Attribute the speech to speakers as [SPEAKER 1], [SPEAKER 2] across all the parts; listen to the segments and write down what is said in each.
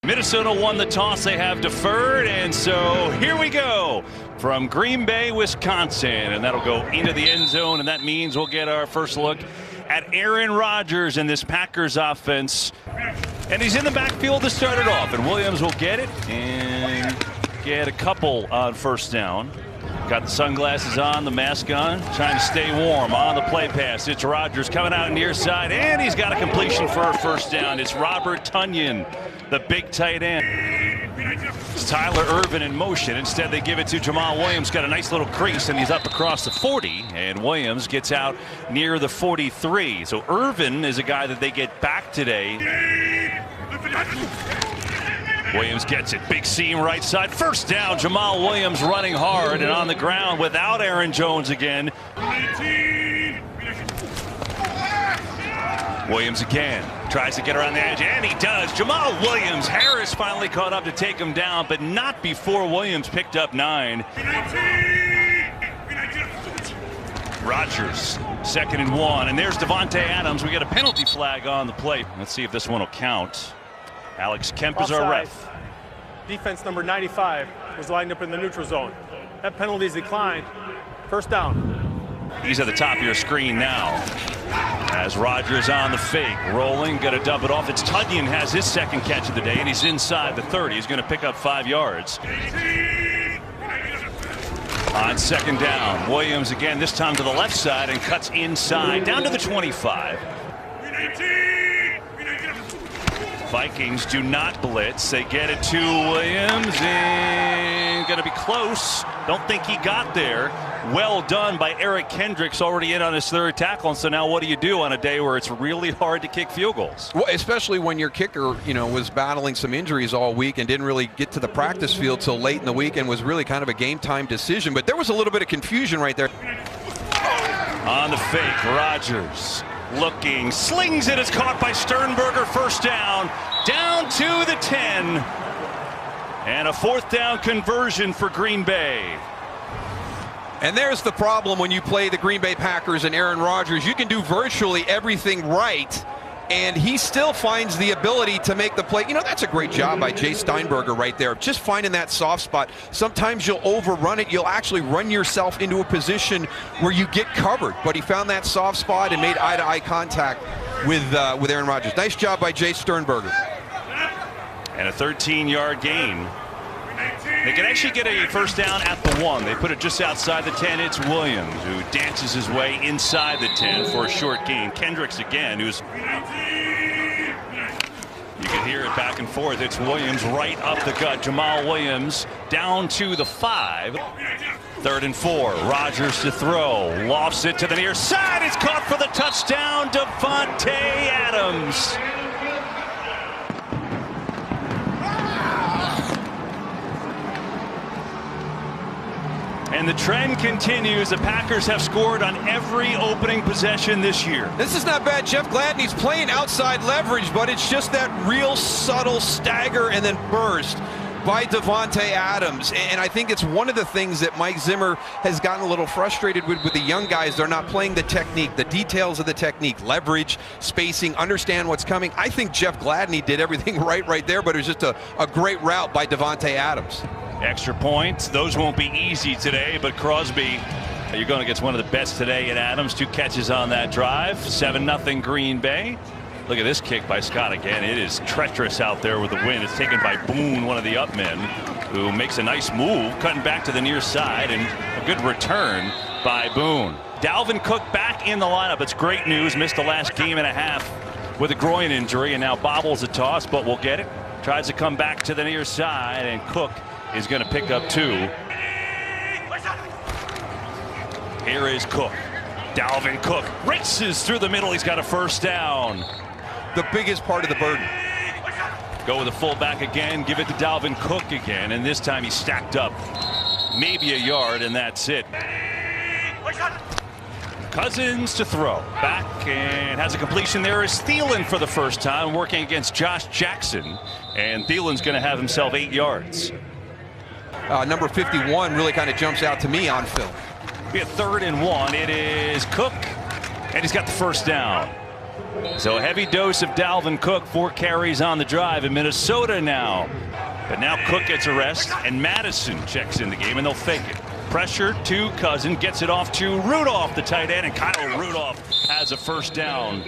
[SPEAKER 1] Minnesota won the toss. They have deferred, and so here we go from Green Bay, Wisconsin, and that'll go into the end zone, and that means we'll get our first look at Aaron Rodgers in this Packers offense. And he's in the backfield to start it off, and Williams will get it and get a couple on first down. Got the sunglasses on, the mask on, trying to stay warm on the play pass. It's Rodgers coming out near side, and he's got a completion for a first down. It's Robert Tonyan, the big tight end. It's Tyler Ervin in motion. Instead, they give it to Jamal Williams. Got a nice little crease, and he's up across the 40, and Williams gets out near the 43. So Ervin is a guy that they get back today. Williams gets it. Big seam right side. First down. Jamal Williams running hard and on the ground without Aaron Jones again. Williams again. Tries to get around the edge, and he does. Jamal Williams. Harris finally caught up to take him down, but not before Williams picked up 9. Rodgers, 2nd and 1. And there's Davante Adams. We get a penalty flag on the play. Let's see if this one will count. Alex Kemp is our ref.
[SPEAKER 2] Defense number 95 was lined up in the neutral zone. That penalty is declined. First down.
[SPEAKER 1] He's at the top of your screen now. As Rodgers on the fake, rolling, going to dump it off. It's Tonyan has his second catch of the day, and he's inside the 30. He's going to pick up 5 yards. On 2nd down, Williams again, this time to the left side, and cuts inside down to the 25. Vikings do not blitz. They get it to Williams, and going to be close. Don't think he got there. Well done by Eric Kendricks, already in on his 3rd tackle. And so now what do you do on a day where it's really hard to kick field goals?
[SPEAKER 3] Well, especially when your kicker, was battling some injuries all week and didn't really get to the practice field till late in the week and was really kind of a game time decision. But there was a little bit of confusion right there.
[SPEAKER 1] On the fake, Rodgers looking, slings it, it's caught by Sternberger. First down to the 10, and a 4th down conversion for Green Bay.
[SPEAKER 3] And there's the problem when you play the Green Bay Packers and Aaron Rodgers. You can do virtually everything right, and he still finds the ability to make the play. That's a great job by Jay Steinberger right there, just finding that soft spot. Sometimes you'll overrun it. You'll actually run yourself into a position where you get covered. But he found that soft spot and made eye-to-eye contact with Aaron Rodgers. Nice job by Jay Sternberger.
[SPEAKER 1] And a 13-yard gain. They can actually get a first down at the 1. They put it just outside the 10. It's Williams who dances his way inside the 10 for a short gain. Kendricks again, who's... You can hear it back and forth. It's Williams right up the gut. Jamal Williams down to the 5. 3rd and 4. Rodgers to throw. Lofts it to the near side. It's caught for the touchdown. Davante Adams. And the trend continues. The Packers have scored on every opening possession this year.
[SPEAKER 3] This is not bad. Jeff Gladney's playing outside leverage, but it's just that real subtle stagger and then burst by Davante Adams. And I think it's one of the things that Mike Zimmer has gotten a little frustrated with the young guys. They're not playing the technique, the details of the technique, leverage, spacing, understand what's coming. I think Jeff Gladney did everything right there, but it was just a great route by Davante Adams.
[SPEAKER 1] Extra points. Those won't be easy today, but Crosby, you're going against one of the best today in Adams. 2 catches on that drive. 7-0 Green Bay. Look at this kick by Scott again. It is treacherous out there with the wind. It's taken by Boone, one of the up men, who makes a nice move, cutting back to the near side, and a good return by Boone. Dalvin Cook back in the lineup. It's great news. Missed the last game and a half with a groin injury, and now bobbles a toss, but we'll get it. Tries to come back to the near side, and Cook is going to pick up 2. Here is Cook. Dalvin Cook races through the middle. He's got a first down.
[SPEAKER 3] The biggest part of the burden.
[SPEAKER 1] Go with the fullback again. Give it to Dalvin Cook again. And this time he's stacked up. Maybe a yard, and that's it. Cousins to throw. Back and has a completion. There is Thielen for the first time, working against Josh Jackson. And Thielen's going to have himself 8 yards.
[SPEAKER 3] Number 51 really kind of jumps out to me on film.
[SPEAKER 1] Be a 3rd and 1. It is Cook, and he's got the first down. So a heavy dose of Dalvin Cook, 4 carries on the drive in Minnesota now. But now Cook gets a rest, and Madison checks in the game, and they'll fake it. Pressure to Cousin, gets it off to Rudolph, the tight end, and Kyle Rudolph has a first down.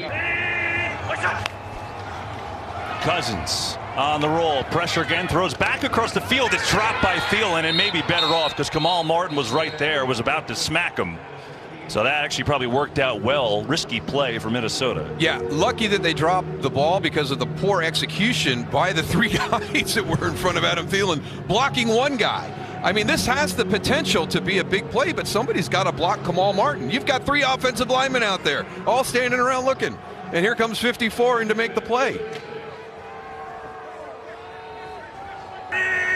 [SPEAKER 1] Cousins on the roll, pressure again, throws back across the field. It's dropped by Thielen, and maybe better off because Kamal Martin was right there, was about to smack him. So that actually probably worked out well. Risky play for Minnesota.
[SPEAKER 3] Yeah, lucky that they dropped the ball because of the poor execution by the 3 guys that were in front of Adam Thielen, blocking 1 guy. I mean, this has the potential to be a big play, but somebody's got to block Kamal Martin. You've got 3 offensive linemen out there, all standing around looking. And here comes 54 in to make the play.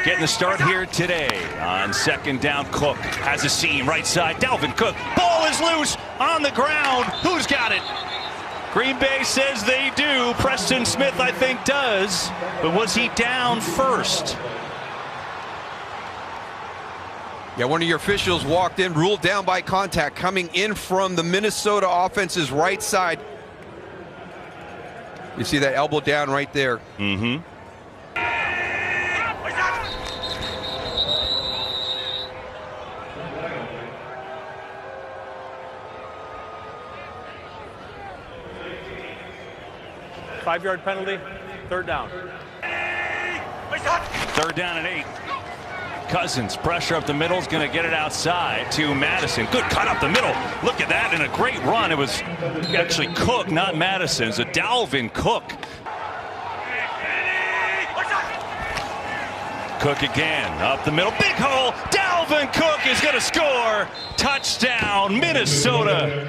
[SPEAKER 1] Getting the start here today on second down. Cook has a seam right side. Dalvin Cook, ball is loose on the ground. Who's got it? Green Bay says they do. Preston Smith, I think, does. But was he down first?
[SPEAKER 3] Yeah, one of your officials walked in, ruled down by contact, coming in from the Minnesota offense's right side. You see that elbow down right there.
[SPEAKER 1] Mm-hmm.
[SPEAKER 2] Five-yard penalty, third down.
[SPEAKER 1] Third down and 8. Cousins, pressure up the middle, is going to get it outside to Madison. Good cut up the middle. Look at that, and a great run. It was actually Cook, not Madison. So Dalvin Cook. Cook again, up the middle, big hole. Dalvin Cook is going to score. Touchdown, Minnesota.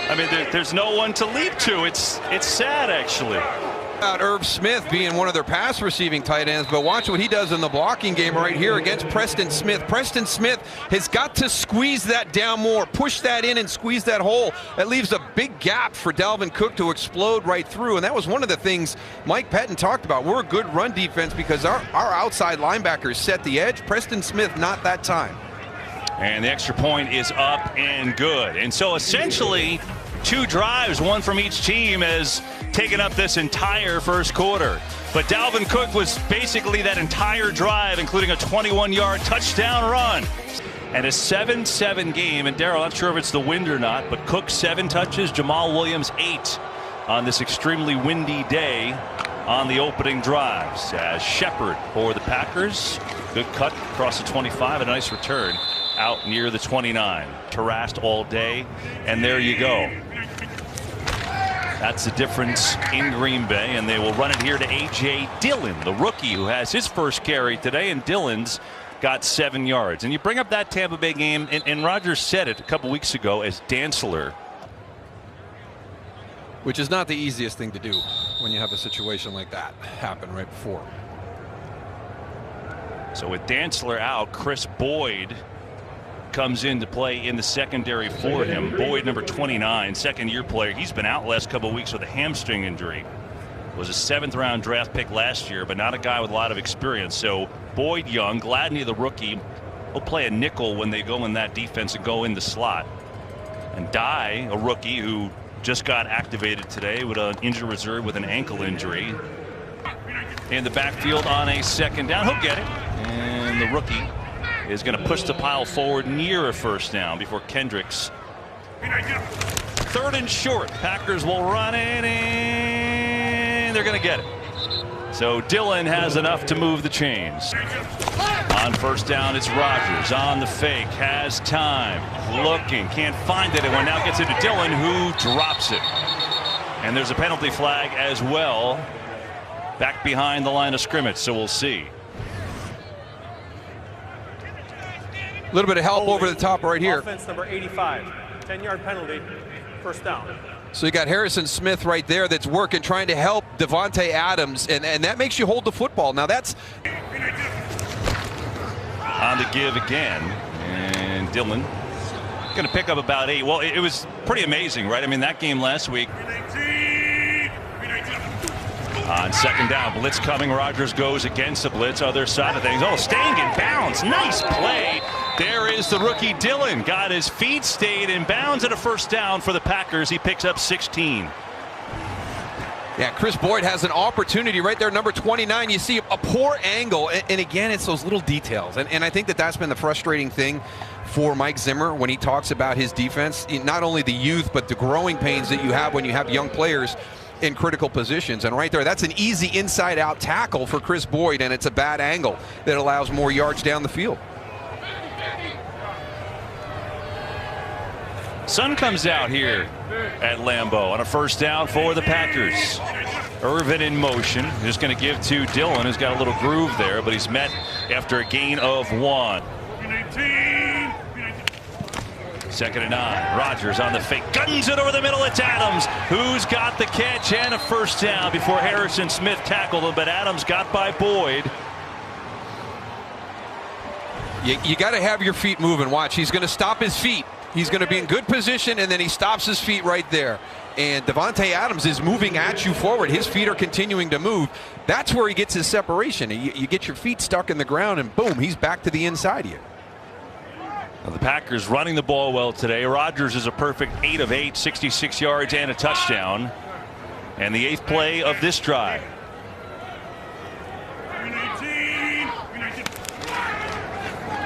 [SPEAKER 1] I mean, there's no one to leap to. It's sad, actually.
[SPEAKER 3] Irv Smith being one of their pass receiving tight ends, but watch what he does in the blocking game right here against Preston Smith. Preston Smith has got to squeeze that down more, push that in and squeeze that hole. That leaves a big gap for Dalvin Cook to explode right through, and that was one of the things Mike Pettin talked about. We're a good run defense because our outside linebackers set the edge. Preston Smith not that time.
[SPEAKER 1] And the extra point is up and good. And so essentially 2 drives, 1 from each team, has taken up this entire first quarter. But Dalvin Cook was basically that entire drive, including a 21-yard touchdown run. And a 7-7 game. And Darryl, I'm not sure if it's the wind or not, but Cook 7 touches, Jamal Williams 8 on this extremely windy day on the opening drives. As Shepard for the Packers. Good cut across the 25, a nice return out near the 29. Terrassed all day, and there you go. That's the difference in Green Bay, and they will run it here to A.J. Dillon, the rookie who has his first carry today, and Dillon's got 7 yards. And you bring up that Tampa Bay game, and Rodgers said it a couple weeks ago as Dantzler.
[SPEAKER 3] Which is not the easiest thing to do when you have a situation like that happen right before.
[SPEAKER 1] So with Dantzler out, Chris Boyd comes into play in the secondary for him. Boyd, number 29, second-year player. He's been out last couple of weeks with a hamstring injury. Was a 7th-round draft pick last year, but not a guy with a lot of experience. So Boyd young, Gladney the rookie, will play a nickel when they go in that defense and go in the slot. And Dye, a rookie who just got activated today with an injured reserve with an ankle injury. In the backfield on a second down. He'll get it. And the rookie is going to push the pile forward near a first down before Kendricks. 3rd and short. Packers will run it, and they're going to get it. So Dillon has enough to move the chains. On first down, it's Rodgers on the fake, has time, looking, can't find it, and now gets it to Dillon, who drops it. And there's a penalty flag as well back behind the line of scrimmage, so we'll see.
[SPEAKER 3] A little bit of help over the top right here.
[SPEAKER 2] Offense number 85, 10-yard penalty, first down.
[SPEAKER 3] So you got Harrison Smith right there that's working, trying to help Devontae Adams, and that makes you hold the football. Now that's
[SPEAKER 1] on the give again, and Dillon going to pick up about 8. Well, it was pretty amazing, right? I mean, that game last week. On second down, blitz coming. Rodgers goes against the blitz, other side of things. Oh, staying in bounds. Nice play There is the rookie Dillon. Got his feet, stayed in bounds, and a first down for the Packers. He picks up 16.
[SPEAKER 3] Yeah, Chris Boyd has an opportunity right there, number 29. You see a poor angle, and again, it's those little details. And I think that's been the frustrating thing for Mike Zimmer when he talks about his defense. Not only the youth, but the growing pains that you have when you have young players in critical positions. And right there, that's an easy inside-out tackle for Chris Boyd, and it's a bad angle that allows more yards down the field.
[SPEAKER 1] Sun comes out here at Lambeau on a first down for the Packers. Irvin in motion. Just going to give to Dillon, who's got a little groove there, but he's met after a gain of 1. 2nd and 9. Rodgers on the fake. Guns it over the middle. It's Adams who's got the catch and a first down before Harrison Smith tackled him, but Adams got by Boyd.
[SPEAKER 3] You got to have your feet moving. Watch, he's going to stop his feet. He's going to be in good position, and then he stops his feet right there. And Davante Adams is moving at you forward. His feet are continuing to move. That's where he gets his separation. You get your feet stuck in the ground, and boom, he's back to the inside of you.
[SPEAKER 1] Well, the Packers running the ball well today. Rodgers is a perfect 8 of 8, 66 yards and a touchdown. And the 8th play of this drive.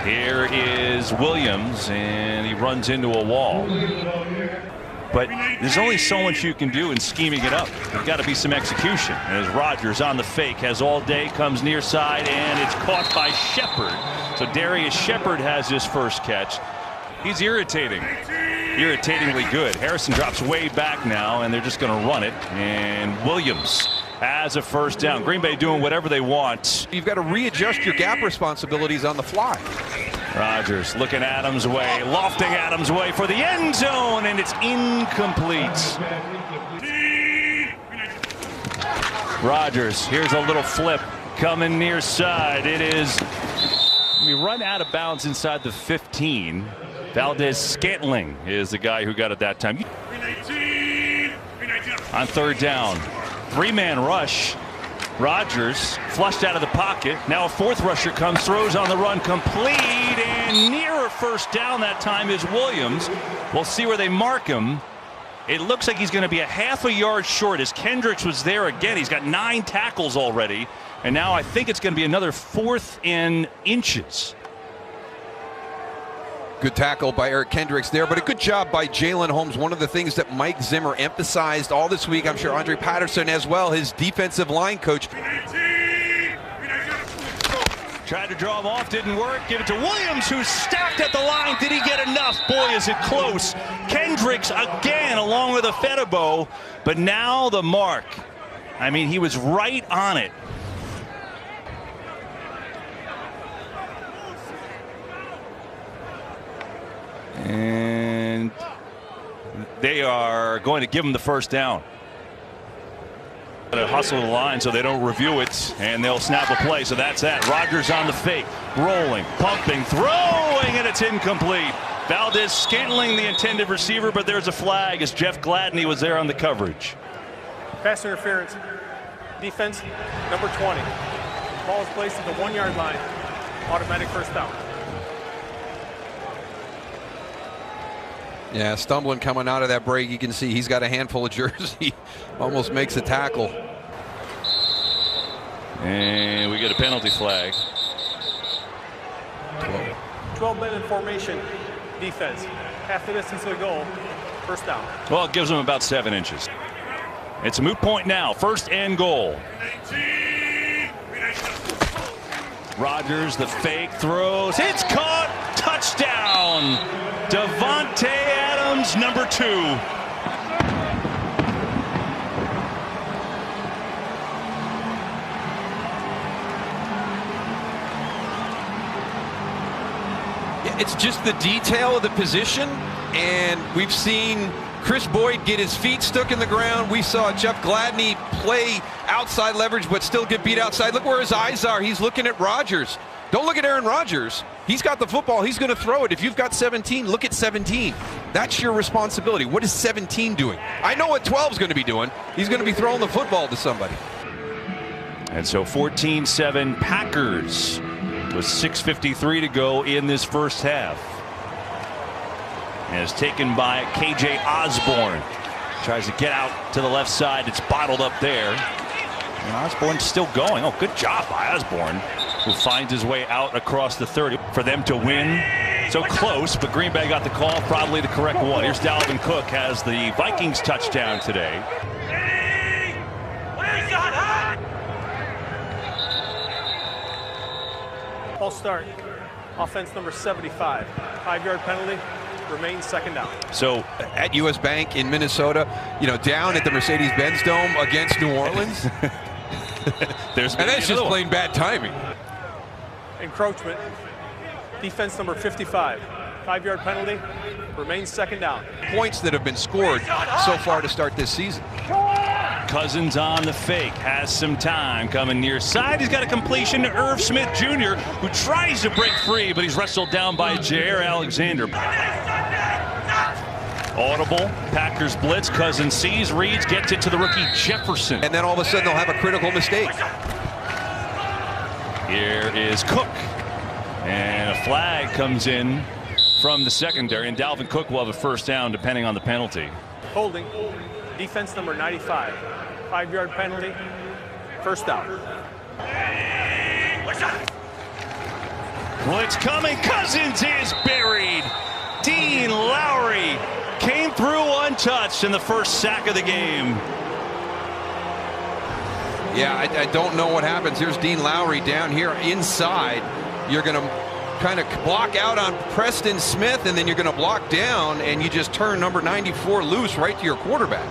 [SPEAKER 1] Here is Williams, and he runs into a wall. But there's only so much you can do in scheming it up. There's got to be some execution. As Rodgers on the fake, has all day, comes near side, and it's caught by Shepard. So Darius Shepard has his first catch. He's irritatingly good. Harrison drops way back now, and they're just going to run it. And Williams has a first down. Green Bay doing whatever they want.
[SPEAKER 3] You've got to readjust your gap responsibilities on the fly.
[SPEAKER 1] Rodgers looking Adams' way, lofting Adams' way for the end zone, and it's incomplete. Rodgers, here's a little flip coming near side. It is, we run out of bounds inside the 15. Valdez-Scantling is the guy who got it that time. On 3rd down, 3-man rush. Rodgers flushed out of the pocket. Now a 4th rusher comes, throws on the run, complete, and near a first down that time is Williams. We'll see where they mark him. It looks like he's going to be a half a yard short as Kendricks was there again. He's got 9 tackles already, and now I think it's going to be another 4th in inches.
[SPEAKER 3] Good tackle by Eric Kendricks there, but a good job by Jalen Holmes. One of the things that Mike Zimmer emphasized all this week, I'm sure Andre Patterson as well, his defensive line coach.
[SPEAKER 1] Tried to draw him off, didn't work. Give it to Williams, who's stacked at the line. Did he get enough? Boy, is it close. Kendricks again along with a Fedebo, but now the mark. I mean, he was right on it. And they are going to give him the first down. Hustle the line so they don't review it, and they'll snap a play. So that's that. Rodgers on the fake, rolling, pumping, throwing, and it's incomplete. Valdez-Scantling the intended receiver, but there's a flag as Jeff Gladney was there on the coverage.
[SPEAKER 2] Pass interference. Defense, number 20. Ball is placed at the 1-yard line. Automatic first down.
[SPEAKER 3] Yeah, stumbling coming out of that break. You can see he's got a handful of jersey. Almost makes a tackle.
[SPEAKER 1] And we get a penalty flag.
[SPEAKER 2] 12-men in formation. Defense. Half the distance to the goal. First down.
[SPEAKER 1] Well, it gives them about 7 inches. It's a moot point now. 1st and goal. Rodgers, the fake, throws. It's caught. Touchdown. Davante Adams, number 2.
[SPEAKER 3] It's just the detail of the position, and we've seen Chris Boyd get his feet stuck in the ground. We saw Jeff Gladney play outside leverage but still get beat outside. Look where his eyes are. He's looking at Rodgers. Don't look at Aaron Rodgers. He's got the football. He's going to throw it. If you've got 17, look at 17. That's your responsibility. What is 17 doing? I know what 12 is going to be doing. He's going to be throwing the football to somebody.
[SPEAKER 1] And so 14-7 Packers with 6:53 to go in this first half. And it's taken by KJ Osborne. Tries to get out to the left side. It's bottled up there. And Osborne's still going. Oh, good job by Osborne, who finds his way out across the 30 for them to win. So close, but Green Bay got the call, probably the correct one. Here's Dalvin Cook, has the Vikings touchdown today.
[SPEAKER 2] False start. Offense number 75. 5-yard penalty. Remains second down.
[SPEAKER 3] So at US Bank in Minnesota, down at the Mercedes-Benz Dome against New Orleans.
[SPEAKER 1] And
[SPEAKER 3] that's just plain bad timing.
[SPEAKER 2] Encroachment. Defense number 55. 5-yard penalty. Remains second down.
[SPEAKER 3] Points that have been scored so far to start this season.
[SPEAKER 1] Cousins on the fake, has some time coming near side. He's got a completion to Irv Smith Jr., who tries to break free, but he's wrestled down by Jair Alexander. Audible, Packers blitz. Cousins sees, reads, gets it to the rookie Jefferson.
[SPEAKER 3] And then all of a sudden they'll have a critical mistake.
[SPEAKER 1] Here is Cook. And a flag comes in from the secondary, and Dalvin Cook will have a first down depending on the penalty.
[SPEAKER 2] Holding. Defense number 95. 5-yard penalty. First down.
[SPEAKER 1] Blitz coming. Cousins is buried. Dean Lowry came through untouched in the first sack of the game.
[SPEAKER 3] Yeah, I don't know what happens. Here's Dean Lowry down here inside. You're going to kind of block out on Preston Smith, and then you're going to block down, and you just turn number 94 loose right to your quarterback.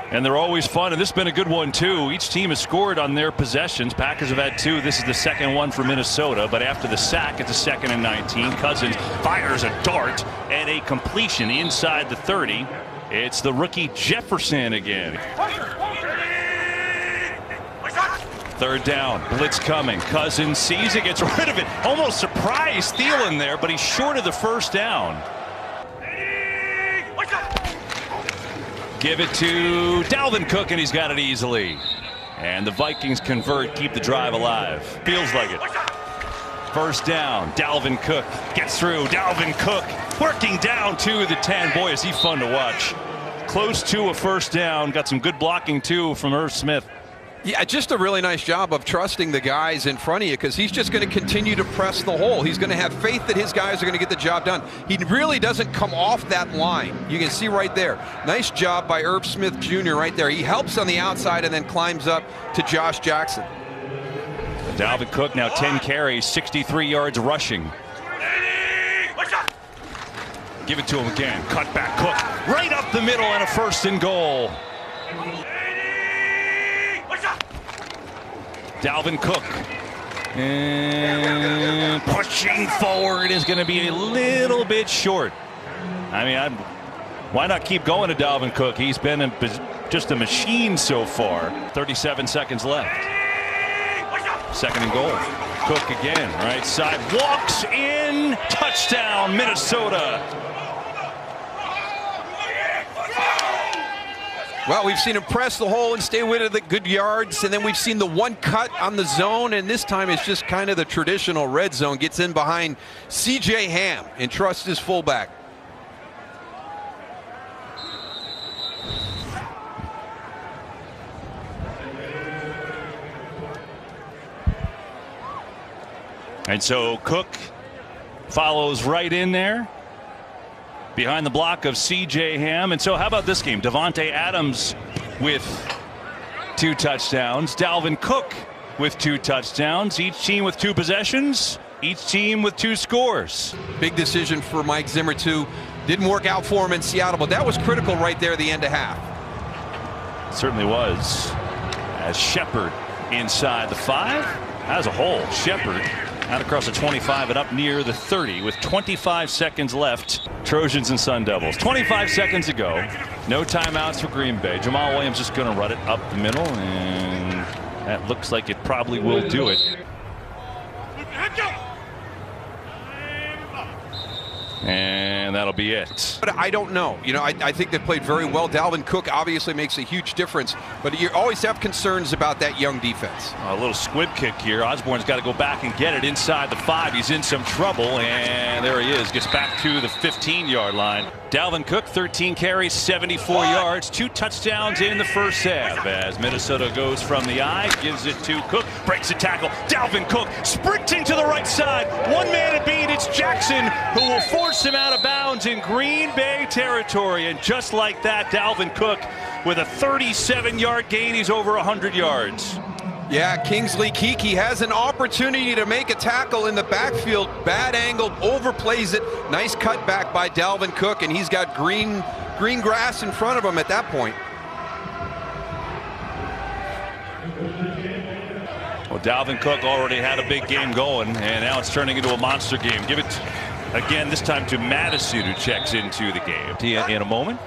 [SPEAKER 1] And they're always fun, and this has been a good one too. Each team has scored on their possessions. Packers have had 2. This is the second one for Minnesota, but after the sack, it's a 2nd and 19. Cousins fires a dart and a completion inside the 30. It's the rookie Jefferson again. Third down, blitz coming. Cousins sees it, gets rid of it. Almost surprised Thielen there, but he's short of the first down. Give it to Dalvin Cook, and he's got it easily. And the Vikings convert, keep the drive alive. Feels like it. First down, Dalvin Cook gets through. Dalvin Cook working down to the 10. Boy, is he fun to watch. Close to a first down. Got some good blocking, too, from Irv Smith.
[SPEAKER 3] Yeah, just a really nice job of trusting the guys in front of you, because he's just going to continue to press the hole. He's going to have faith that his guys are going to get the job done. He really doesn't come off that line. You can see right there. Nice job by Irv Smith Jr. right there. He helps on the outside and then climbs up to Josh Jackson.
[SPEAKER 1] Dalvin Cook now 10 carries, 63 yards rushing. Give it to him again. Cut back Cook. Right up the middle and a 1st and goal. Dalvin Cook. And pushing forward is going to be a little bit short. I mean, why not keep going to Dalvin Cook? He's been just a machine so far. 37 seconds left. 2nd and goal. Cook again, right side, walks in, touchdown, Minnesota.
[SPEAKER 3] Well, we've seen him press the hole and stay with it at good yards, and then we've seen the one cut on the zone, and this time it's just kind of the traditional red zone. Gets in behind C.J. Ham and trusts his fullback.
[SPEAKER 1] And so Cook follows right in there behind the block of C.J. Ham. And so how about this game? Davante Adams with 2 touchdowns. Dalvin Cook with 2 touchdowns. Each team with 2 possessions. Each team with 2 scores.
[SPEAKER 3] Big decision for Mike Zimmer, too. Didn't work out for him in Seattle, but that was critical right there at the end of half.
[SPEAKER 1] It certainly was. As Shepard inside the 5. As a whole, Shepard out across the 25 and up near the 30 with 25 seconds left. Trojans and Sun Devils. 25 seconds to go. No timeouts for Green Bay. Jamal Williams just going to run it up the middle, and that looks like it probably will do it. And that'll be it.
[SPEAKER 3] But I don't know. You know, I think they played very well. Dalvin Cook obviously makes a huge difference, but you always have concerns about that young defense.
[SPEAKER 1] A little squib kick here. Osborne's got to go back and get it inside the 5. He's in some trouble, and there he is. Gets back to the 15-yard line. Dalvin Cook, 13 carries, 74 yards, 2 touchdowns in the first half. As Minnesota goes from the eye, gives it to Cook, breaks a tackle. Dalvin Cook sprinting to the right side. One man to beat. It's Jackson who will force him out of bounds in Green Bay territory. And just like that, Dalvin Cook with a 37-yard gain. He's over 100 yards.
[SPEAKER 3] Yeah, Kingsley Keke has an opportunity to make a tackle in the backfield. Bad angle, overplays it. Nice cutback by Dalvin Cook, and he's got green grass in front of him at that point.
[SPEAKER 1] Well, Dalvin Cook already had a big game going, and now it's turning into a monster game. Give it again, this time to Madison, who checks into the game. In a moment,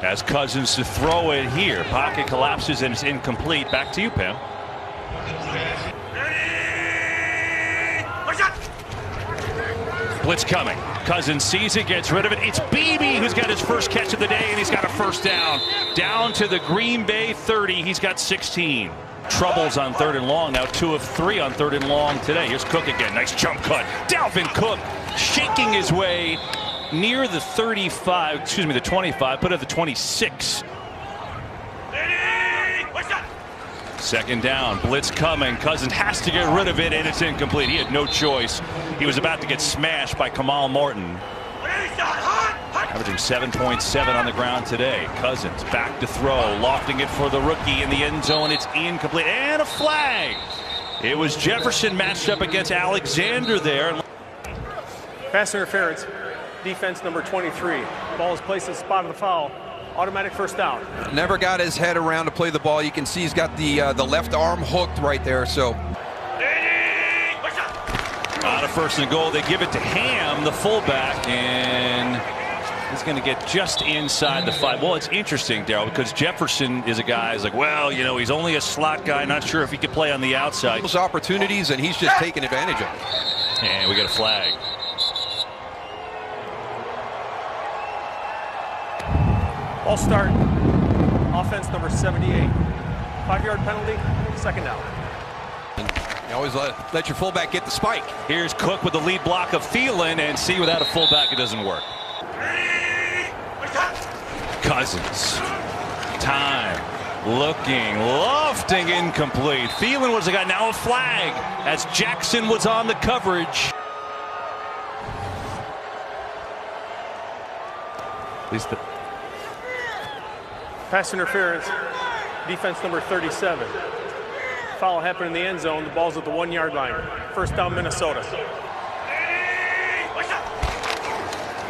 [SPEAKER 1] as Cousins to throw it here. Pocket collapses and it's incomplete. Back to you, Pam. Blitz coming. Cousins sees it, gets rid of it. It's Beebe who's got his first catch of the day, and he's got a first down. Down to the Green Bay 30. He's got 16. Troubles on 3rd and long. Now 2 of 3 on 3rd and long today. Here's Cook again. Nice jump cut. Dalvin Cook shaking his way near the 35, excuse me, the 25, put it at the 26. Second down, blitz coming. Cousins has to get rid of it, and it's incomplete. He had no choice. He was about to get smashed by Kamal Martin. Averaging 7.7 on the ground today. Cousins back to throw, lofting it for the rookie in the end zone. It's incomplete, and a flag. It was Jefferson matched up against Alexander there.
[SPEAKER 2] Pass interference. Defense number 23. Ball is placed in the spot of the foul. Automatic first down.
[SPEAKER 3] Never got his head around to play the ball. You can see he's got the left arm hooked right there. So
[SPEAKER 1] on a 1st and goal, they give it to Ham, the fullback, and he's going to get just inside the 5. Well, it's interesting, Darryl, because Jefferson is a guy who's like, well, you know, he's only a slot guy. Not sure if he could play on the outside.
[SPEAKER 3] Those opportunities, and he's just taking advantage of it.
[SPEAKER 1] And we got a flag.
[SPEAKER 2] Ball start. Offense number 78. 5-yard penalty. Second down.
[SPEAKER 3] You always let your fullback get the spike.
[SPEAKER 1] Here's Cook with the lead block of Thielen, and see, without a fullback, it doesn't work. Cousins. Time. Looking. Lofting. Incomplete. Thielen was the guy. Now a flag as Jackson was on the coverage. At least the
[SPEAKER 2] Pass interference. Defense number 37. Foul happened in the end zone. The ball's at the 1-yard line. First down, Minnesota.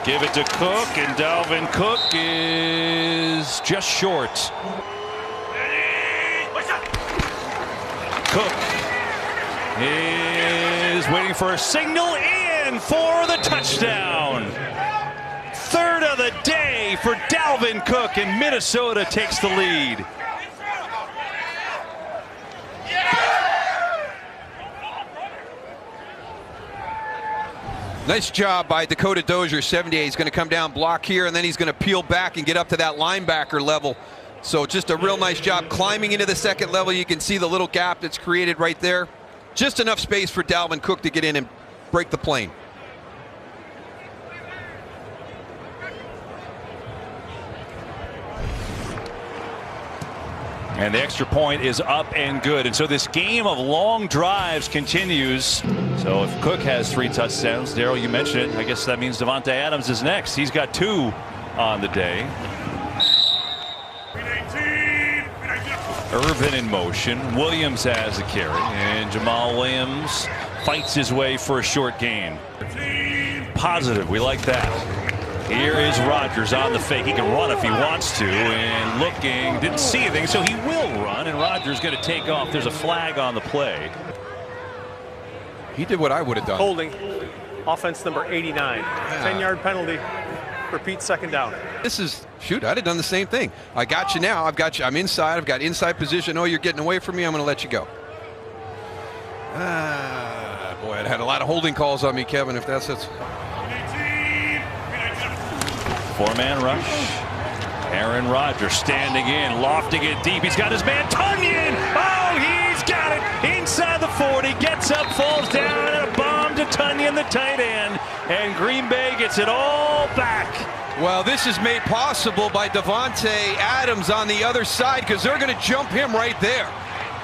[SPEAKER 1] give it to Cook, and Dalvin Cook is just short. Cook is waiting for a signal in for the touchdown. Third of the day for Dalvin Cook, and Minnesota takes the lead.
[SPEAKER 3] Nice job by Dakota Dozier, 78. He's going to come down, block here, and then he's going to peel back and get up to that linebacker level. So just a real nice job climbing into the second level. You can see the little gap that's created right there. Just enough space for Dalvin Cook to get in and break the plane.
[SPEAKER 1] And the extra point is up and good. And so this game of long drives continues. So if Cook has 3 touchdowns, Darryl, you mentioned it, I guess that means Devontae Adams is next. He's got 2 on the day. Irvin in motion. Williams has a carry, and Jamal Williams fights his way for a short gain. Positive, we like that. Here is Rodgers on the fake. He can run if he wants to, and looking, didn't see anything, so he will run, and Rodgers going to take off. There's a flag on the play.
[SPEAKER 3] He did what I would have done.
[SPEAKER 2] Holding. Offense number 89. 10-yard penalty. Repeat, second down.
[SPEAKER 3] This is, shoot, I'd have done the same thing. I got you now. I've got you. I'm inside. I've got inside position. Oh, you're getting away from me. I'm going to let you go. Boy, I'd had a lot of holding calls on me, Kevin, if that's it.
[SPEAKER 1] Four-man rush. Aaron Rodgers standing in, lofting it deep. He's got his man Tonyan. Oh, he's got it inside the 40. Gets up, falls down, and a bomb to Tonyan, the tight end. And Green Bay gets it all back.
[SPEAKER 3] Well, this is made possible by Davante Adams on the other side, because they're going to jump him right there.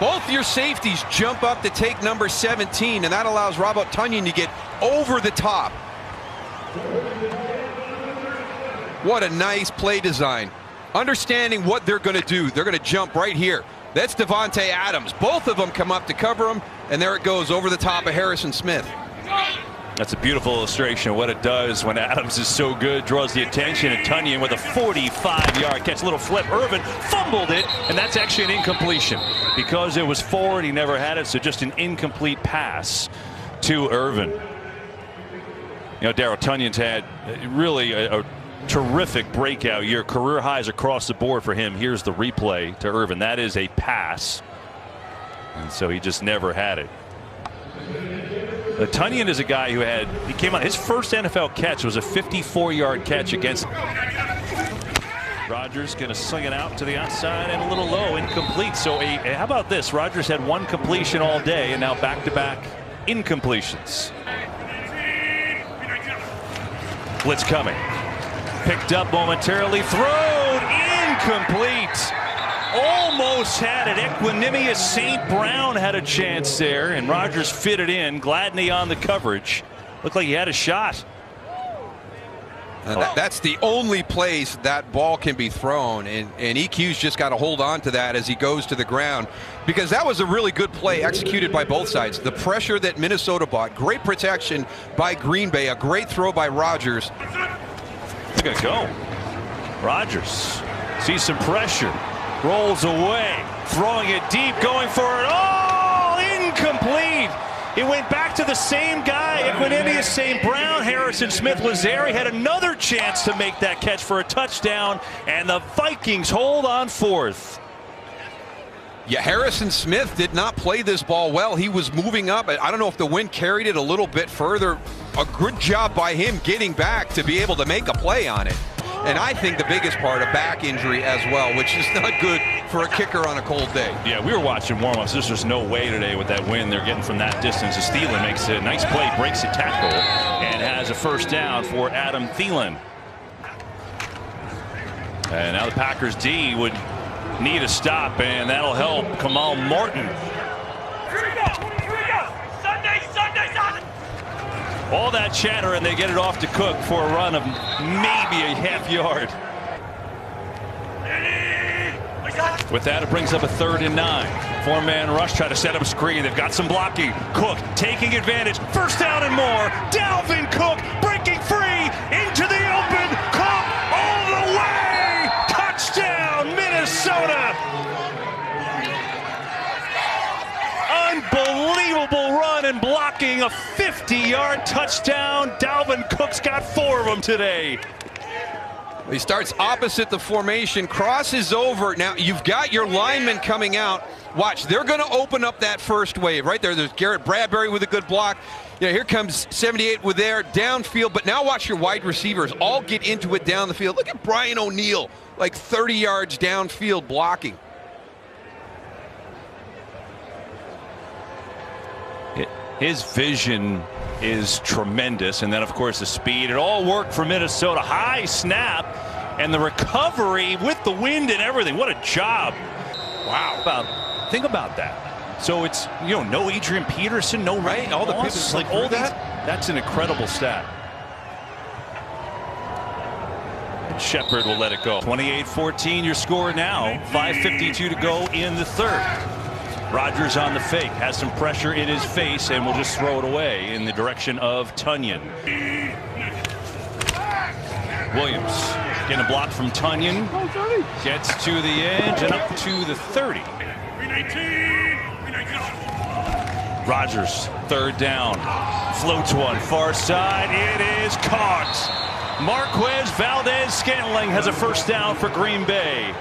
[SPEAKER 3] Both your safeties jump up to take number 17, and that allows Robert Tonyan to get over the top. What a nice play design. Understanding what they're going to do. They're going to jump right here. That's Davante Adams. Both of them come up to cover him, and there it goes over the top of Harrison Smith.
[SPEAKER 1] That's a beautiful illustration of what it does when Adams is so good, draws the attention, and Tonyan with a 45-yard catch, little flip. Irvin fumbled it, and that's actually an incompletion. Because it was forward, he never had it, so just an incomplete pass to Irvin. You know, Darryl, Tonyan's had really a terrific breakout year. Career highs across the board for him. Here's the replay to Irvin. That is a pass, and so he just never had it. Tonyan is a guy who he came on, his first NFL catch was a 54-yard catch against. Rodgers going to sling it out to the outside and a little low, incomplete. So how about this? Rodgers had one completion all day, and now back-to-back incompletions. Blitz coming. Picked up momentarily, thrown, incomplete. Almost had it. Equanimous St. Brown had a chance there, and Rodgers fitted in. Gladney on the coverage. Looked like he had a shot.
[SPEAKER 3] That's the only place that ball can be thrown, and EQ's just got to hold on to that as he goes to the ground, because that was a really good play executed by both sides. The pressure that Minnesota bought, great protection by Green Bay, a great throw by Rodgers.
[SPEAKER 1] It's going to go. Rodgers sees some pressure, rolls away, throwing it deep, going for it. Oh, incomplete. It went back to the same guy, Equanimous St. Brown. Harrison Smith was there. He had another chance to make that catch for a touchdown, and the Vikings hold on fourth.
[SPEAKER 3] Yeah, Harrison Smith did not play this ball well. He was moving up. I don't know if the wind carried it a little bit further. A good job by him getting back to be able to make a play on it. And I think the biggest part, a back injury as well, which is not good for a kicker on a cold day.
[SPEAKER 1] Yeah, we were watching warm-ups. There's just no way today with that wind they're getting from that distance. Thielen makes a nice play, breaks a tackle, and has a first down for Adam Thielen. And now the Packers D would need a stop, and that'll help Kamal Martin.
[SPEAKER 4] Here we go. Sunday.
[SPEAKER 1] All that chatter, and they get it off to Cook for a run of maybe a half yard. With that, it brings up a 3rd and 9. Four-man rush, try to set up a screen. They've got some blocking. Cook taking advantage. First down and more. Dalvin Cook breaking free into the open. Cook all the way. Touchdown, Minnesota. Unbelievable run and blocking, a 50-yard touchdown. Dalvin Cook's got 4 of them today.
[SPEAKER 3] He starts opposite the formation, crosses over. Now you've got your linemen coming out. Watch, they're going to open up that first wave right there. There's Garrett Bradbury with a good block. Yeah, here comes 78 with their downfield. But now watch your wide receivers all get into it down the field. Look at Brian O'Neill, like 30 yards downfield blocking.
[SPEAKER 1] His vision is tremendous, and then of course the speed. It all worked for Minnesota. High snap and the recovery with the wind and everything. What a job. Wow. Think about that. So it's, you know, no Adrian Peterson, no right, all the people like all these. That's an incredible stat. And Shepard will let it go. 28-14 your score now. 5:52 to go in the 3rd. Rodgers on the fake, has some pressure in his face, and will just throw it away in the direction of Tonyan. Williams getting a block from Tonyan. Gets to the edge and up to the 30. Rodgers, 3rd down. Floats one, far side. It is caught. Marquez Valdez-Scantling has a first down for Green Bay.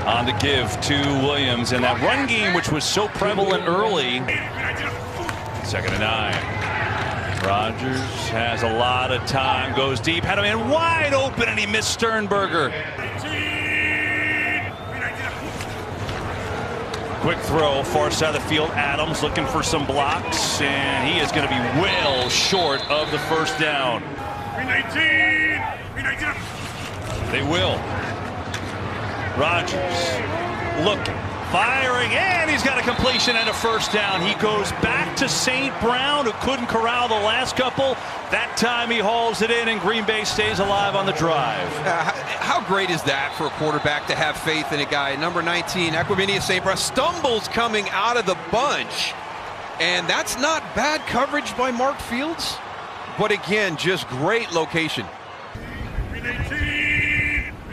[SPEAKER 1] On the give to Williams, and that run game which was so prevalent early. 2nd and 9. Rodgers has a lot of time, goes deep, had a man wide open, and he missed Sternberger. Quick throw, far side of the field. Adams looking for some blocks, and he is going to be well short of the first down. They will. Rodgers looking, firing, and he's got a completion and a first down. He goes back to St. Brown, who couldn't corral the last couple. That time he hauls it in, and Green Bay stays alive on the drive.
[SPEAKER 3] How great is that for a quarterback to have faith in a guy? Number 19, Equanimeous St. Brown, stumbles coming out of the bunch. And that's not bad coverage by Mark Fields. But again, just great location.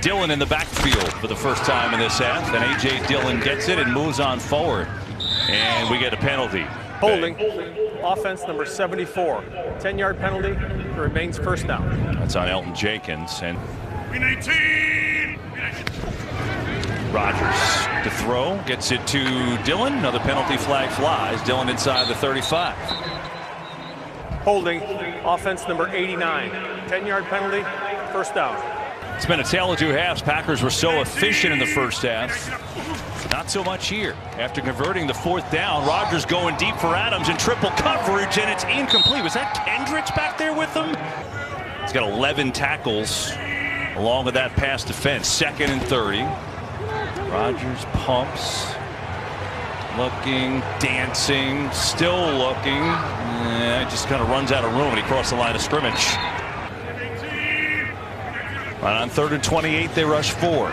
[SPEAKER 1] Dillon in the backfield for the first time in this half, and A.J. Dillon gets it and moves on forward. And we get a penalty.
[SPEAKER 2] Holding. Offense number 74. 10-yard penalty. It remains first down.
[SPEAKER 1] That's on Elton Jenkins. And Rodgers to throw. Gets it to Dillon. Another penalty flag flies. Dillon inside the 35.
[SPEAKER 2] Holding. Offense number 89. 10-yard penalty. First down.
[SPEAKER 1] It's been a tale of two halves. Packers were so efficient in the first half. Not so much here. After converting the fourth down, Rodgers going deep for Adams in triple coverage, and it's incomplete. Was that Kendricks back there with him? He's got 11 tackles along with that pass defense. 2nd and 30. Rodgers pumps. Looking, dancing, still looking. Just kind of runs out of room, and he crossed the line of scrimmage. Right on 3rd and 28, they rush 4.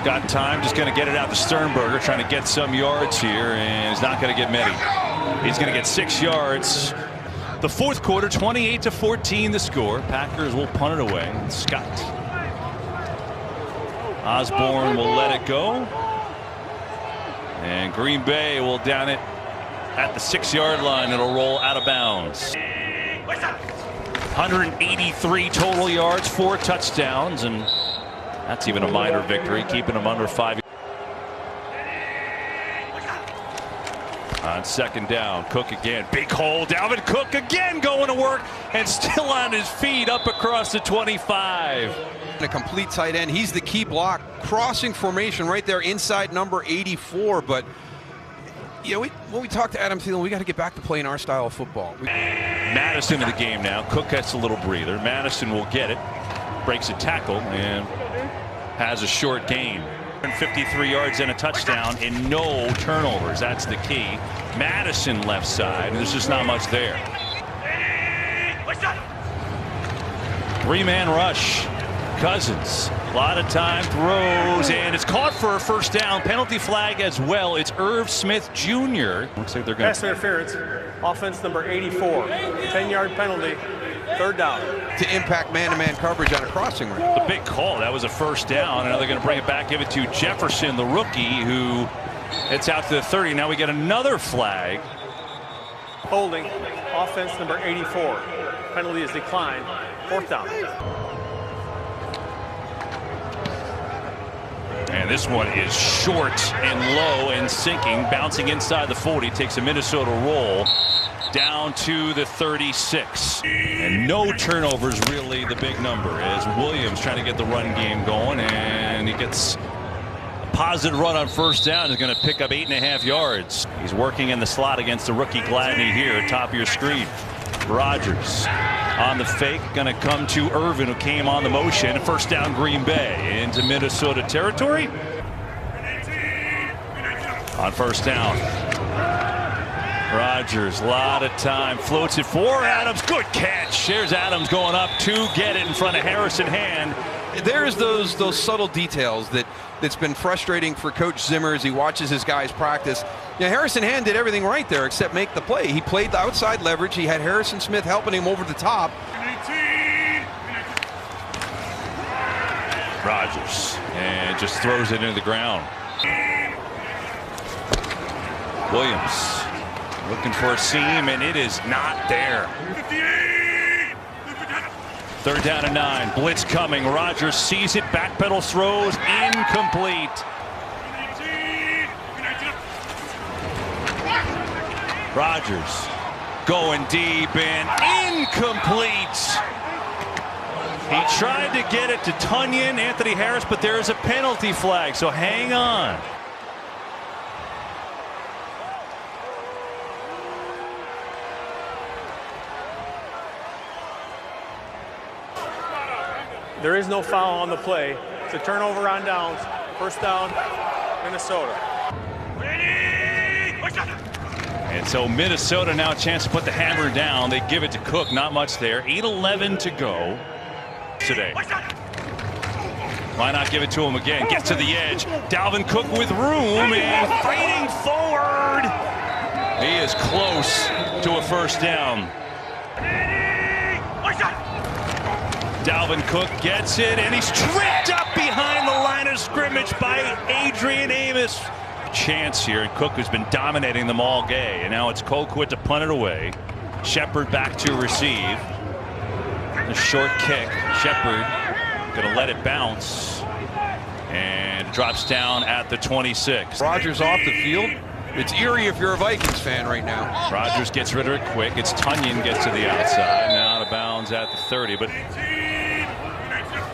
[SPEAKER 1] Got time, just going to get it out to Sternberger, trying to get some yards here, and he's not going to get many. He's going to get 6 yards. The fourth quarter, 28-14 the score. Packers will punt it away. Scott Osborne will let it go. And Green Bay will down it at the 6-yard line. It'll roll out of bounds. 183 total yards, 4 touchdowns, and that's even a minor victory, keeping them under 5. On 2nd down, Cook again, big hole. Dalvin Cook again going to work and still on his feet up across the 25.
[SPEAKER 3] A complete tight end. He's the key block, crossing formation right there inside number 84. But you know, when we talk to Adam Thielen, we got to get back to playing our style of football.
[SPEAKER 1] Madison in the game now. Cook gets a little breather. Madison will get it, breaks a tackle, and has a short gain. 53 yards and a touchdown and no turnovers. That's the key. Madison left side, and there's just not much there. 3-man rush. Cousins, a lot of time, throws, and it's caught for a first down. Penalty flag as well. It's Irv Smith Jr. Looks like they're going
[SPEAKER 2] Pass interference. Offense number 84. 10-yard penalty. 3rd down.
[SPEAKER 3] To impact man-to-man coverage on a crossing route.
[SPEAKER 1] The big call. That was a first down. And now they're going to bring it back, give it to Jefferson, the rookie, who heads out to the 30. Now we get another flag.
[SPEAKER 2] Holding. Offense number 84. Penalty is declined. 4th down.
[SPEAKER 1] And this one is short and low and sinking, bouncing inside the 40. Takes a Minnesota roll down to the 36. And no turnovers, really the big number, as Williams trying to get the run game going, and he gets a positive run on first down. He's going to pick up 8.5 yards. He's working in the slot against the rookie Gladney here, top of your screen. Rodgers on the fake, going to come to Irvin, who came on the motion. First down, Green Bay into Minnesota territory. On first down, Rodgers, a lot of time, floats it for Adams. Good catch. There's Adams going up to get it in front of Harrison Hand.
[SPEAKER 3] There's those subtle details that's been frustrating for Coach Zimmer as he watches his guys practice. Yeah, Harrison Hand did everything right there except make the play. He played the outside leverage. He had Harrison Smith helping him over the top.
[SPEAKER 1] Rodgers, and just throws it into the ground. Williams looking for a seam, and it is not there. 3rd down and 9. Blitz coming. Rodgers sees it. Backpedal throws. Incomplete. Rodgers Going deep and incomplete. He tried to get it to Tunyon, Anthony Harris, but there is a penalty flag, so hang on.
[SPEAKER 2] There is no foul on the play. It's a turnover on downs. First down, Minnesota.
[SPEAKER 1] And so Minnesota now a chance to put the hammer down. They give it to Cook. Not much there. 8:11 to go today. Why not give it to him again? Gets to the edge. Dalvin Cook with room and fighting forward. He is close to a first down. Dalvin Cook gets it, and he's tripped up behind the line of scrimmage by Adrian Amos. Chance here, and Cook has been dominating them all day, and now it's Colquitt to punt it away. Shepard back to receive. A short kick. Shepard gonna let it bounce, and drops down at the 26.
[SPEAKER 3] Rodgers off the field. It's eerie if you're a Vikings fan right now.
[SPEAKER 1] Rodgers gets rid of it quick. It's Tunyon gets to the outside, now out of bounds at the 30, but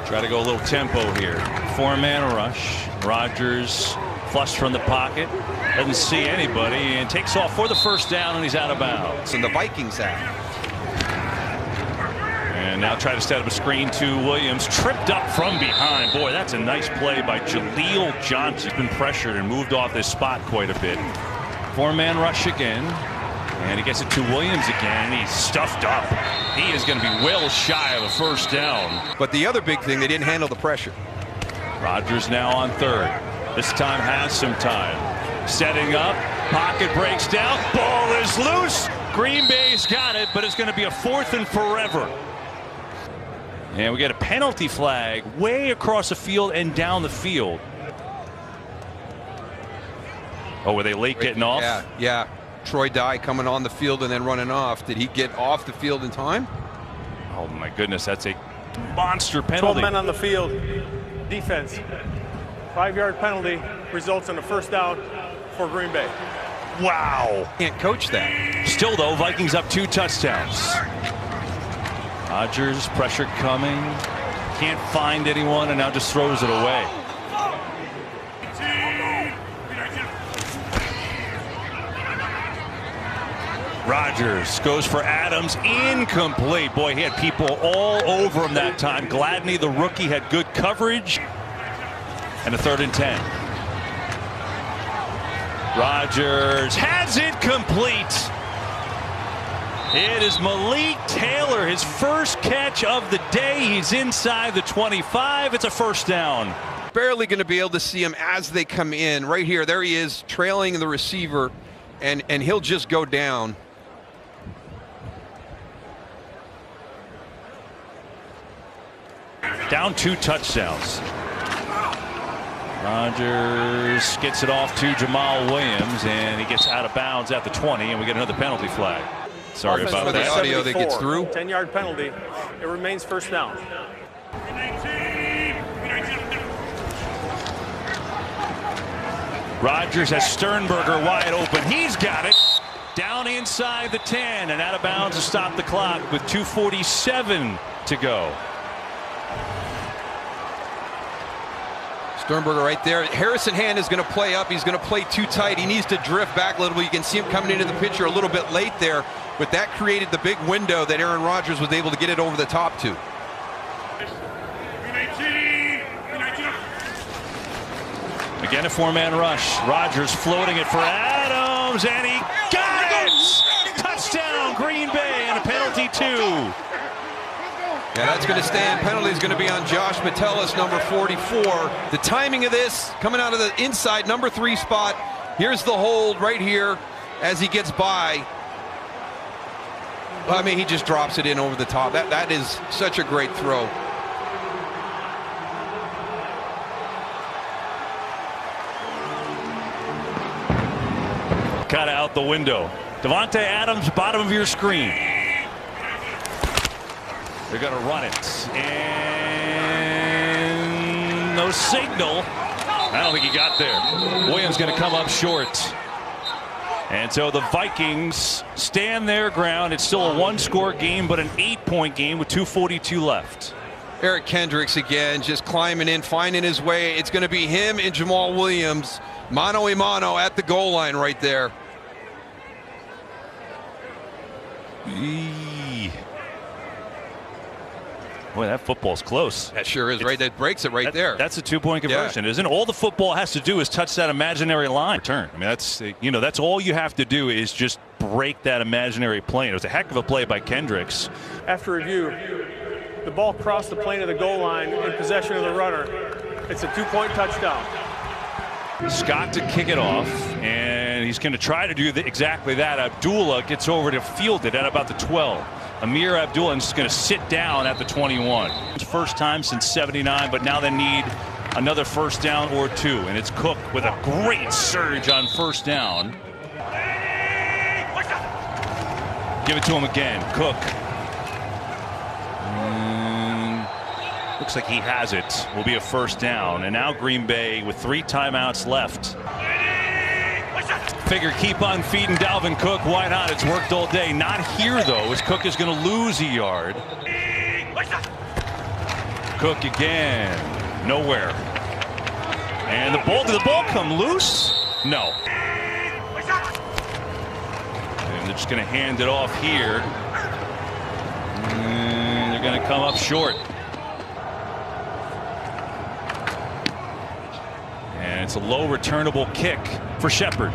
[SPEAKER 1] try to go a little tempo here. 4-man rush. Rodgers flushed from the pocket, doesn't see anybody, and takes off for the first down, and he's out of bounds.
[SPEAKER 3] And the Vikings have.
[SPEAKER 1] And now try to set up a screen to Williams, tripped up from behind. Boy, that's a nice play by Jaleel Johnson. He's been pressured and moved off this spot quite a bit. 4-man rush again, and he gets it to Williams again. He's stuffed up. He is going to be well shy of a first down.
[SPEAKER 3] But the other big thing, they didn't handle the pressure.
[SPEAKER 1] Rodgers now on third. This time has some time. Setting up. Pocket breaks down. Ball is loose. Green Bay's got it, but it's going to be a 4th and forever. And we get a penalty flag way across the field and down the field. Oh, were they late getting off?
[SPEAKER 3] Yeah. Troy Dye coming on the field and then running off. Did he get off the field in time?
[SPEAKER 1] Oh, my goodness. That's a monster
[SPEAKER 2] 12
[SPEAKER 1] penalty.
[SPEAKER 2] men on the field. Defense. 5-yard penalty results in a first down for Green Bay.
[SPEAKER 1] Wow.
[SPEAKER 3] Can't coach that.
[SPEAKER 1] Still, though, Vikings up 2 touchdowns. Rodgers, pressure coming. Can't find anyone, and now just throws it away. Rodgers goes for Adams, incomplete. Boy, he had people all over him that time. Gladney, the rookie, had good coverage. And a 3rd and 10. Rodgers has it complete. It is Malik Taylor, his first catch of the day. He's inside the 25. It's a first down.
[SPEAKER 3] Barely going to be able to see him as they come in. Right here, there he is, trailing the receiver, and he'll just go down.
[SPEAKER 1] Down 2 touchdowns. Rodgers gets it off to Jamal Williams, and he gets out of bounds at the 20, and we get another penalty flag. Sorry about that.
[SPEAKER 3] The audio that gets through.
[SPEAKER 2] 10-yard penalty. It remains first down.
[SPEAKER 1] Rodgers has Sternberger wide open. He's got it. Down inside the 10 and out of bounds to stop the clock with 2:47 to go.
[SPEAKER 3] Sternberger right there. Harrison Hand is going to play up. He's going to play too tight. He needs to drift back a little bit. You can see him coming into the picture a little bit late there, but that created the big window that Aaron Rodgers was able to get it over the top to.
[SPEAKER 1] Again, a 4-man rush. Rodgers floating it for Adams, and he got it! Touchdown, Green Bay, and a penalty 2.
[SPEAKER 3] Yeah, that's going to stand. Penalty is going to be on Josh Metellus, number 44. The timing of this, coming out of the inside, number 3 spot. Here's the hold right here as he gets by. I mean, he just drops it in over the top. That is such a great throw.
[SPEAKER 1] Cut out the window. Davante Adams, bottom of your screen. They're going to run it. And no signal. I don't think he got there. Williams going to come up short. And so the Vikings stand their ground. It's still a one-score game, but an 8-point game with 2:42 left.
[SPEAKER 3] Eric Kendricks again, just climbing in, finding his way. It's going to be him and Jamal Williams, mano a mano at the goal line right there.
[SPEAKER 1] Boy, that football's close.
[SPEAKER 3] That sure is, right? That breaks it right there.
[SPEAKER 1] That's a 2-point conversion, isn't it? All the football has to do is touch that imaginary line. Return. I mean, that's all you have to do is just break that imaginary plane. It was a heck of a play by Kendricks.
[SPEAKER 2] After review, the ball crossed the plane of the goal line in possession of the runner. It's a 2-point touchdown.
[SPEAKER 1] Scott to kick it off, and he's going to try to do exactly that. Abdullah gets over to field it at about the 12. Amir Abdullah is going to sit down at the 21. It's first time since '79, but now they need another first down or two, and it's Cook with a great surge on first down. Give it to him again, Cook. Looks like he has it. Will be a first down, and now Green Bay with 3 timeouts left. Figure keep on feeding Dalvin Cook. Why not? It's worked all day. Not here, though, as Cook is going to lose a yard. Cook again. Nowhere. And did the ball come loose? No. And they're just going to hand it off here. And they're going to come up short. And it's a low returnable kick for Shepard.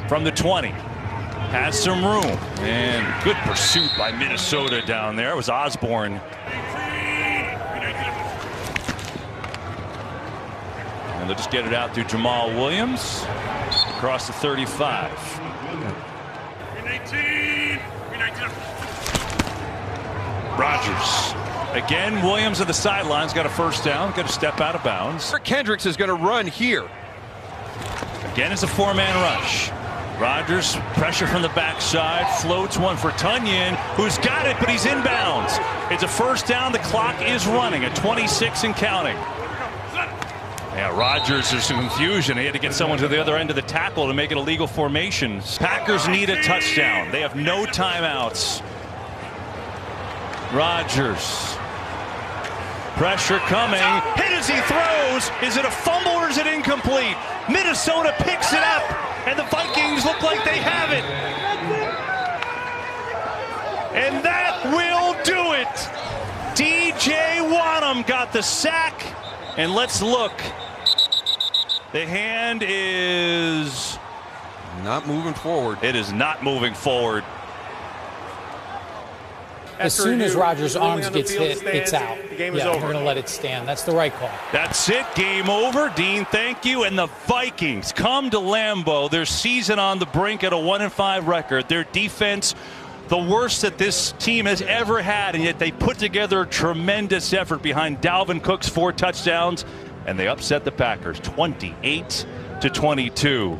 [SPEAKER 1] From the 20, has some room, and good pursuit by Minnesota down there. It was Osborne. And they'll just get it out through Jamal Williams across the 35. Rodgers. Again, Williams at the sidelines, got a first down, got to step out of bounds.
[SPEAKER 3] Kendricks is going to run here.
[SPEAKER 1] Again, it's a 4-man rush. Rodgers, pressure from the backside, floats one for Tunyon, who's got it, but he's inbounds. It's a first down. The clock is running at 26 and counting. Yeah, Rodgers, there's some confusion. He had to get someone to the other end of the tackle to make it a legal formation. Packers need a touchdown. They have no timeouts. Rodgers. Pressure coming. Hit as he throws. Is it a fumble or is it incomplete? Minnesota picks it up, and the Vikings look like they have it. And that will do it. DJ Wanham got the sack. And let's look. The hand is
[SPEAKER 3] not moving forward.
[SPEAKER 1] It is not moving forward.
[SPEAKER 5] As soon as Rodgers' arms gets hit, it's out.
[SPEAKER 2] The game is over.
[SPEAKER 5] We're going to let it stand. That's the right call.
[SPEAKER 1] That's it. Game over. Dean, thank you. And the Vikings come to Lambeau. Their season on the brink at a 1-5 record. Their defense, the worst that this team has ever had, and yet they put together a tremendous effort behind Dalvin Cook's 4 touchdowns, and they upset the Packers 28-22.